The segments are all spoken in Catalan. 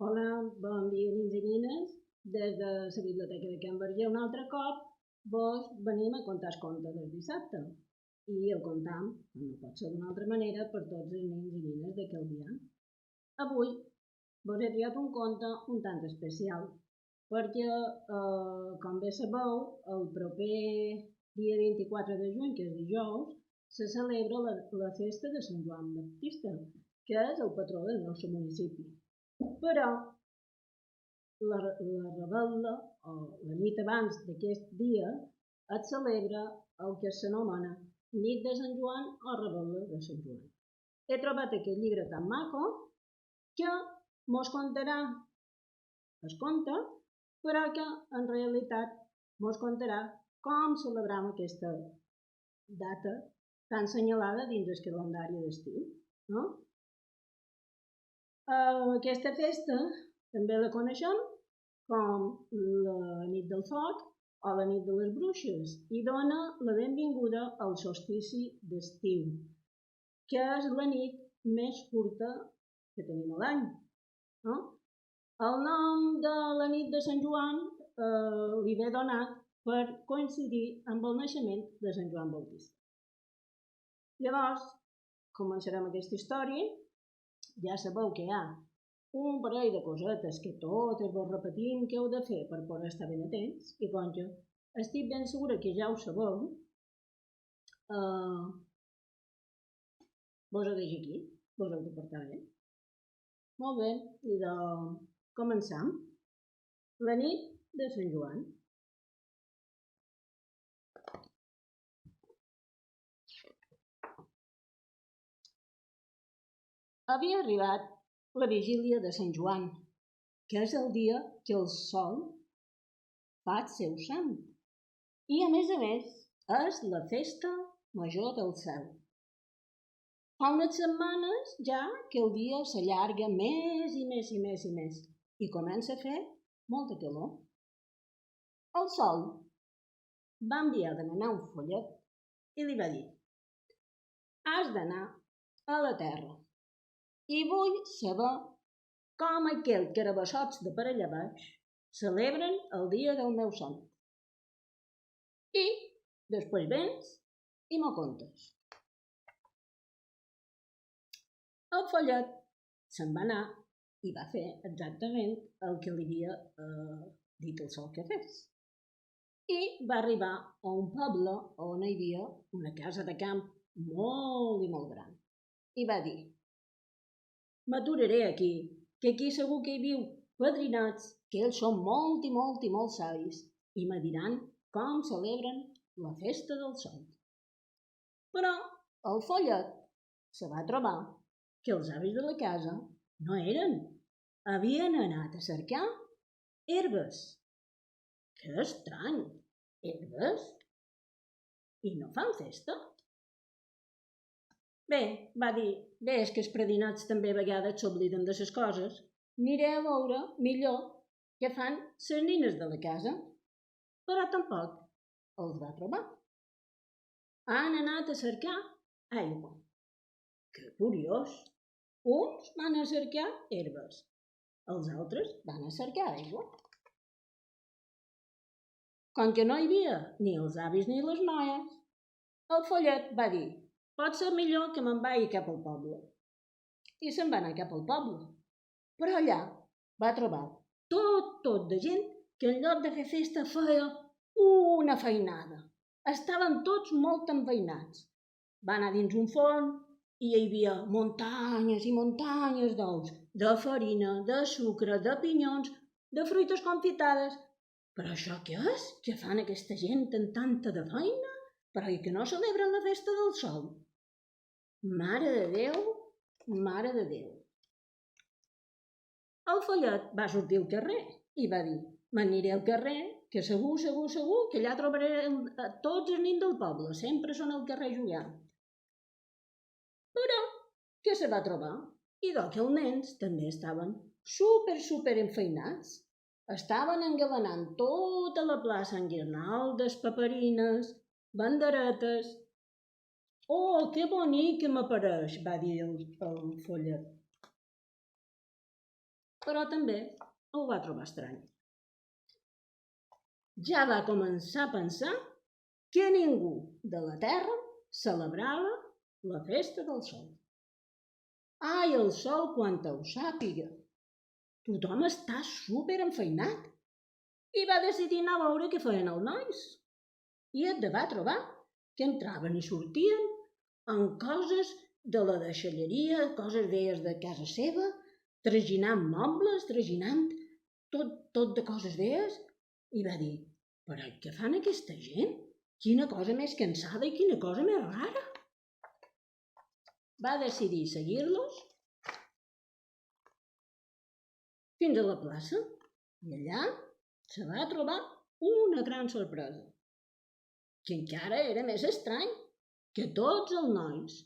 Hola, bon dia, nins i nines. Des de la Biblioteca de Can Verger un altre cop vos venim a contar el conte del dissabte. I el contam, no pot ser d'una altra manera, per tots els nins i nines de Calvià. Avui vos he triat un conte un tant especial, perquè, com bé sabeu, el proper dia 24 de juny, que és dijous, se celebra la festa de Sant Joan Baptista, que és el patró del nostre municipi. Però la revetlla, o la nit abans d'aquest dia, es celebra el que s'anomena Nit de Sant Joan o revetlla de Sant Joan. He trobat aquest llibre tan maco que mos contarà el conte, però que en realitat mos contarà com celebrem aquesta data tan senyalada dins el calendari d'estiu, no? Aquesta festa també la coneixem com la nit del foc o la nit de les bruixes i dona la benvinguda al solstici d'estiu, que és la nit més curta que tenim a l'any. No? El nom de la nit de Sant Joan li ve donat per coincidir amb el naixement de Sant Joan Bautista. Llavors, començarem aquesta història. Ja sabeu que hi ha un parell de cosetes que totes vos repetim que heu de fer per poder estar ben atents, i com que estic ben segura que ja ho sabeu, vos ho deixo aquí, vos heu de portar bé. Molt bé, i començam. La nit de Sant Joan. Havia arribat la vigília de Sant Joan, que és el dia que el sol fa el seu sant. I a més, és la festa major del cel. Fa unes setmanes ja que el dia s'allarga més i més i més i més i comença a fer molta calor. El sol va enviar a demanar un follet i li va dir: has d'anar a la terra i vull saber com aquells carabassots de per allà baix celebren el dia del meu sant. I després vens i m'ho contes. El follet se'n va anar i va fer exactament el que li havia dit el sol que fes. I va arribar a un poble on hi havia una casa de camp molt i molt gran. I va dir: m'aturaré aquí, que aquí segur que hi viu padrinats, que ells són molt i molt i molt savis, i me diran com celebren la festa del sol. Però el follet se va trobar que els avis de la casa no eren. Havien anat a cercar herbes. Que estrany, herbes? I no fan festa? Bé, va dir, és que els predinats també a vegades s'obliden de les coses. Aniré a veure millor què fan les nines de la casa. Però tampoc els va trobar. Han anat a cercar aigua. Que curiós! Uns van a cercar herbes, els altres van a cercar aigua. Com que no hi havia ni els avis ni les noies, el follet va dir: pot ser millor que me'n vagi cap al poble. I se'n va anar cap al poble. Però allà va trobar tot de gent que en lloc de fer festa feia una feinada. Estaven tots molt enfeinats. Va anar dins un forn i hi havia muntanyes i muntanyes d'ous, de farina, de sucre, de pinyons, de fruites confitades. Però això què és? Què fan aquesta gent amb tanta de feina? Però i que no celebren la festa del sol? Mare de Déu, mare de Déu. El follet va sortir al carrer i va dir: m'aniré al carrer, que segur que allà trobaré tots els nins del poble, sempre són al carrer jugant. Però què se va trobar? I que els nens també estaven super enfeinats. Estaven engalanant tota la plaça amb guirnaldes, paperines, banderetes. Oh, que bonic que m'apareix, va dir el follet. però també ho va trobar estrany. Ja va començar a pensar que ningú de la Terra celebrava la festa del Sol. Ai, el Sol, quan ho sàpiga! Tothom està superenfeinat i va decidir anar a veure què feien els nois. I et va trobar que entraven i sortien amb coses de la deixalleria, coses veies de casa seva, traginant mobles, traginant tot de coses veies, i va dir, però què fan aquesta gent? Quina cosa més cansada i quina cosa més rara. Va decidir seguir-los fins a la plaça i allà se va trobar una gran sorpresa, que encara era més estrany, que tots els nois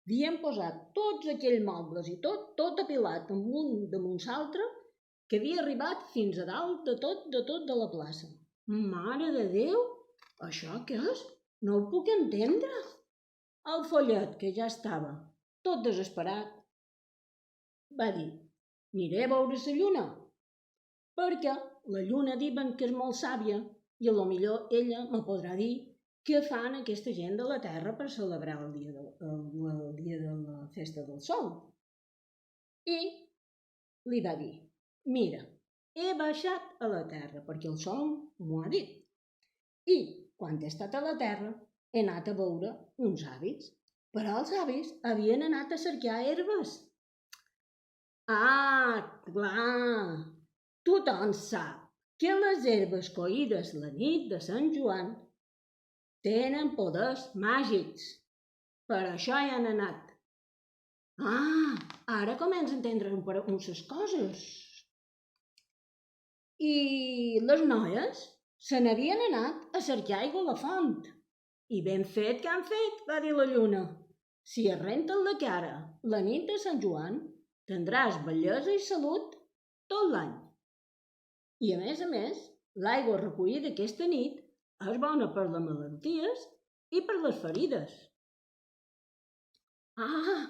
havien posat tots aquells mobles i tot apilat un damunt l'altre, que havia arribat fins a dalt de tot de la plaça. Mare de Déu, això què és? No ho puc entendre. El follet, que ja estava tot desesperat, va dir, aniré a veure la lluna, perquè la lluna diuen que és molt sàvia i potser ella me podrà dir què fan aquesta gent de la Terra per celebrar el dia de la festa del Sol. I li va dir, mira, he baixat a la Terra perquè el Sol m'ho ha dit. I quan he estat a la Terra he anat a veure uns avis, però els avis havien anat a cercar herbes. Ah, clar, tothom sap que les herbes collides la nit de Sant Joan tenen poders màgics. Per això hi han anat. Ah, ara comença a entendre unes coses. I les noies se n'havien anat a cercar aigua a la font. I ben fet que han fet, va dir la lluna. Si es renten la cara la nit de Sant Joan, tindràs bellesa i salut tot l'any. I a més, l'aigua recollida aquesta nit és bona per les malalties i per les ferides. Ah,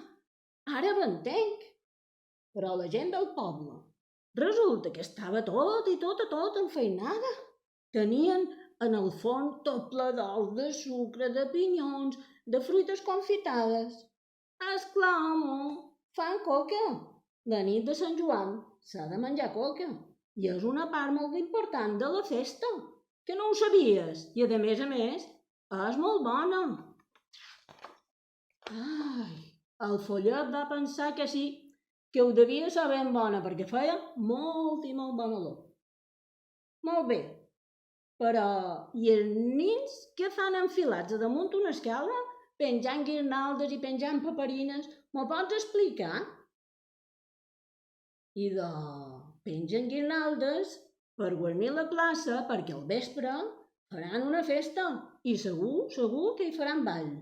ara ho entenc. Però la gent del poble resulta que estava tot enfeinada. Tenien en el forn tot ple d'ous, de sucre, de pinyons, de fruites confitades. Esclar, home, fan coca. La nit de Sant Joan s'ha de menjar coca i és una part molt important de la festa, que no ho sabies, i a més, és molt bona. Ai, el follet va pensar que sí, que ho devia ser ben bona, perquè feia molt i molt bona olor. Molt bé, però i els nins què fan enfilats a damunt una escala, penjant guirnaldes i penjant paperines? M'ho pots explicar? I pengen guirnaldes per guarnir la plaça perquè al vespre faran una festa i segur que hi faran ball.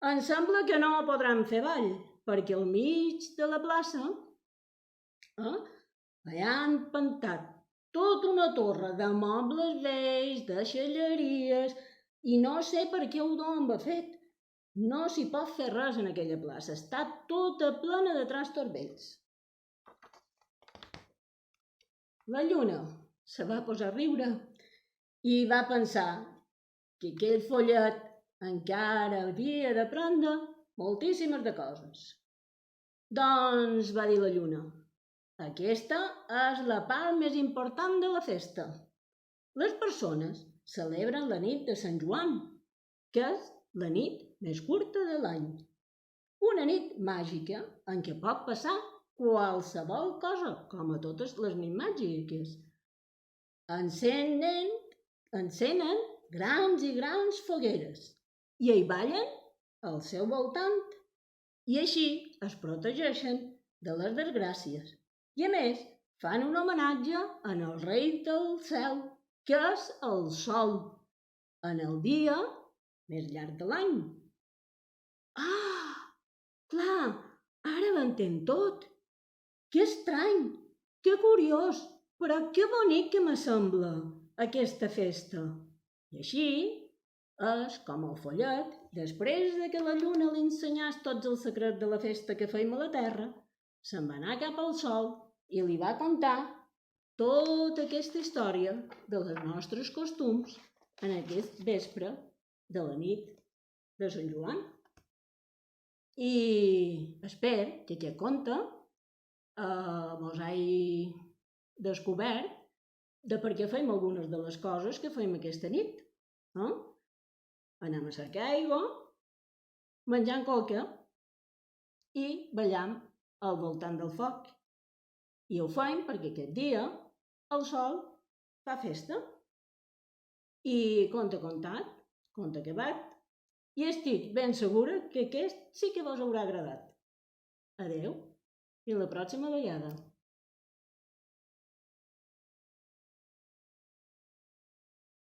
Em sembla que no podran fer ball perquè al mig de la plaça allà han pintat tota una torre de mobles vells, de xalleries, i no sé per què ho donen va fet. No s'hi pot fer res en aquella plaça, està tota plena de trastos vells. La lluna se va posar a riure i va pensar que aquell follet encara havia d'aprendre moltíssimes de coses. Doncs, va dir la lluna, aquesta és la part més important de la festa. Les persones celebren la nit de Sant Joan, que és la nit més curta de l'any. Una nit màgica en què pot passar qualsevol cosa, com a totes les nits màgiques. Encenen grans i grans fogueres i hi ballen al seu voltant i així es protegeixen de les desgràcies. I a més, fan un homenatge al rei del cel, que és el sol, en el dia més llarg de l'any. Ah, clar, ara ho entenc tot. Que estrany, que curiós, però que bonic que me sembla aquesta festa. I així és com el follet, després que la lluna li ensenyés tots els secrets de la festa que feim a la terra, se'n va anar cap al sol i li va contar tota aquesta història dels nostres costums en aquest vespre de la nit de Sant Joan. I espero que aquest conte mos hagi descobert de per què fem algunes de les coses que fem aquesta nit. Anem a cercar aigua, menjant coca i ballam al voltant del foc. I ho fem perquè aquest dia el sol fa festa. I conte contat, conte acabat, i estic ben segura que aquest sí que vos haurà agradat. Adeu, fins la pròxima vegada.